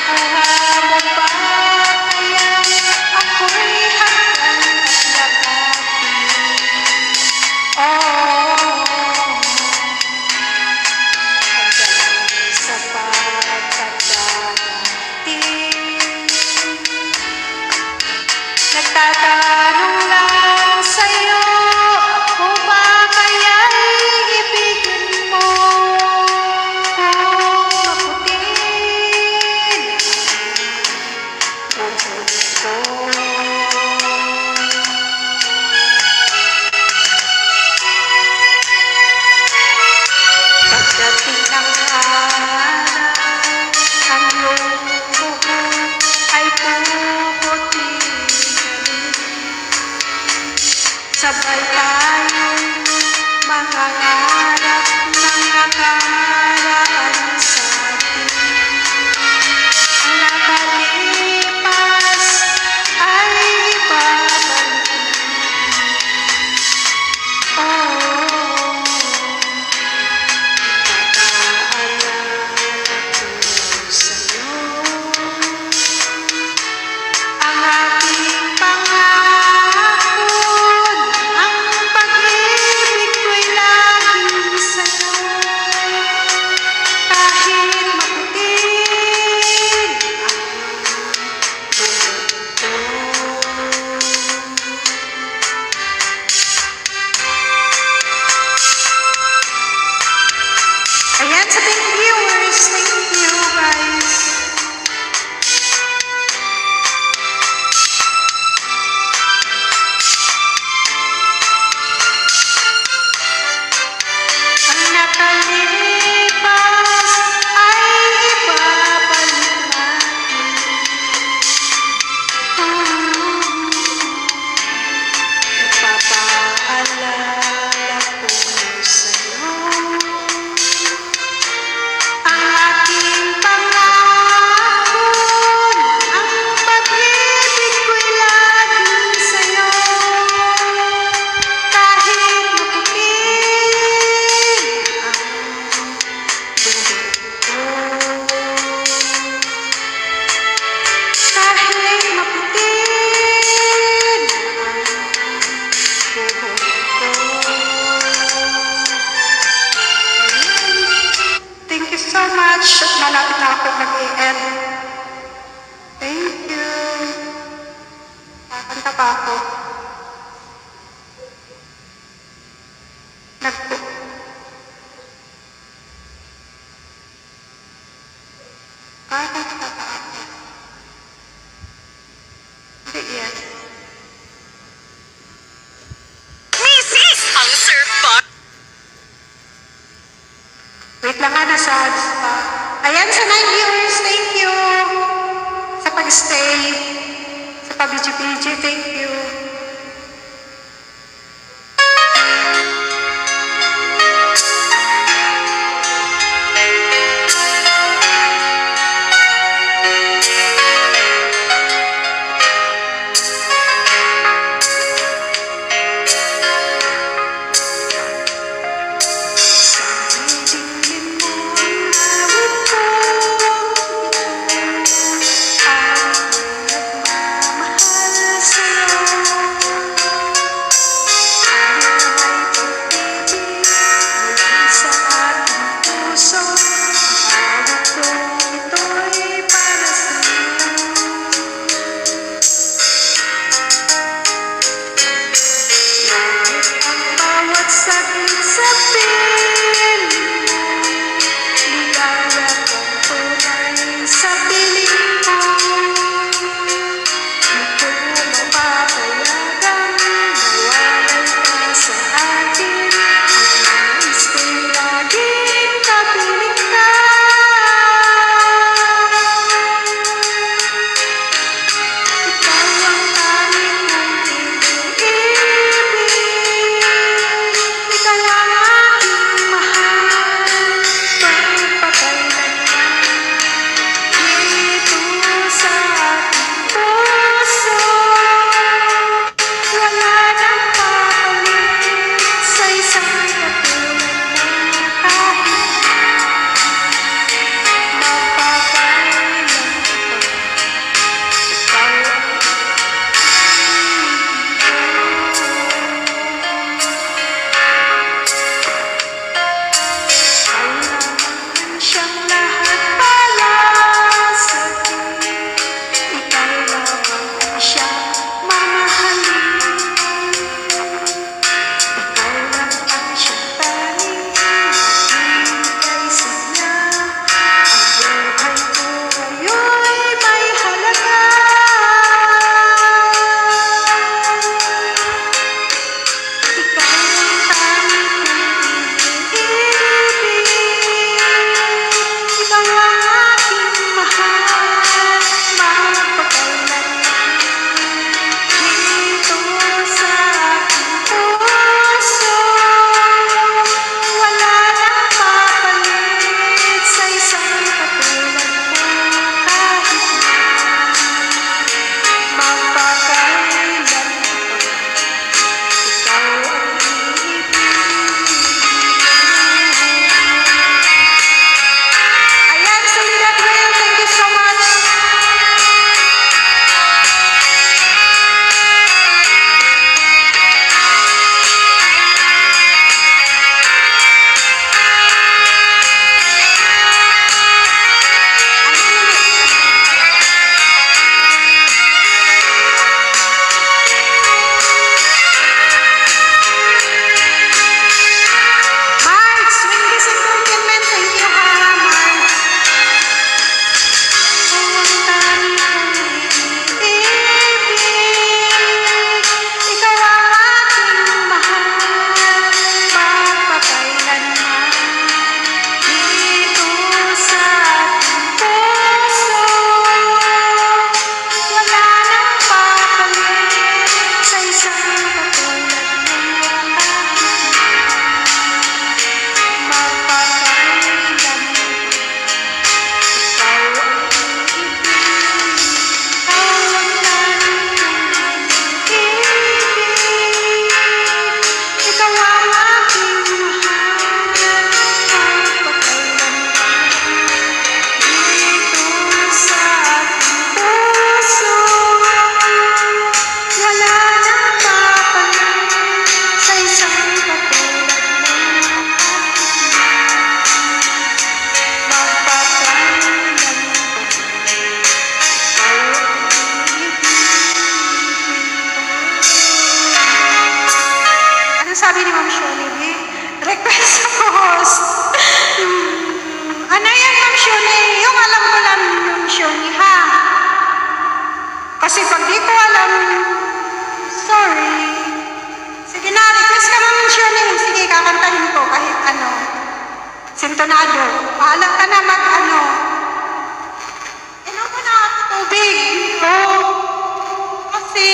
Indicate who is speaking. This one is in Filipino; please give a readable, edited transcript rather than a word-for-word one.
Speaker 1: Nakuha mo ba kaya ako'y hanggang yakapin? Hanggang sa pagkakadating. Nagtatanong lang sa'yo, ako ba kaya'y ibigin mo? Kung maputin ang buhok ko. Pagdating ng araw, ang iyong buhok ay puputi. Sabay tayong mangangarap ng nakaraan sa atin. Ang nakalipas ay ibabalik. Ipapaalala ko sa'yo ang ating pangako. Ang pag-ibig ko'y laging sa'yo. Kahit maputin ang buhok ko. Ayan, sa ating viewers, thank you guys. Ang nakalipas ay ibabalik natin. Ipapaalala ko sa'yo ang ating pangako. Ang pag-ibig ko'y laging sa'yo. Kahit maputin ang buhok ko. Kahit maputin ang buhok ko. Thank you so much. At malapit na ako mag-i-end. Thank you. Kakanta pa ako. Kakanta pa ako. Hindi yan.
Speaker 2: Misis ang surfboard.
Speaker 1: Wait lang nga, nasa ads pa. Ayan, sa 9 viewers, thank you sa pag-stay, sa pag-video-video, thank you. Ang nagmamahal sa'yo. Sintonado, paalam ka na mag-ano. Inom mo na tubig. Oo. Kasi,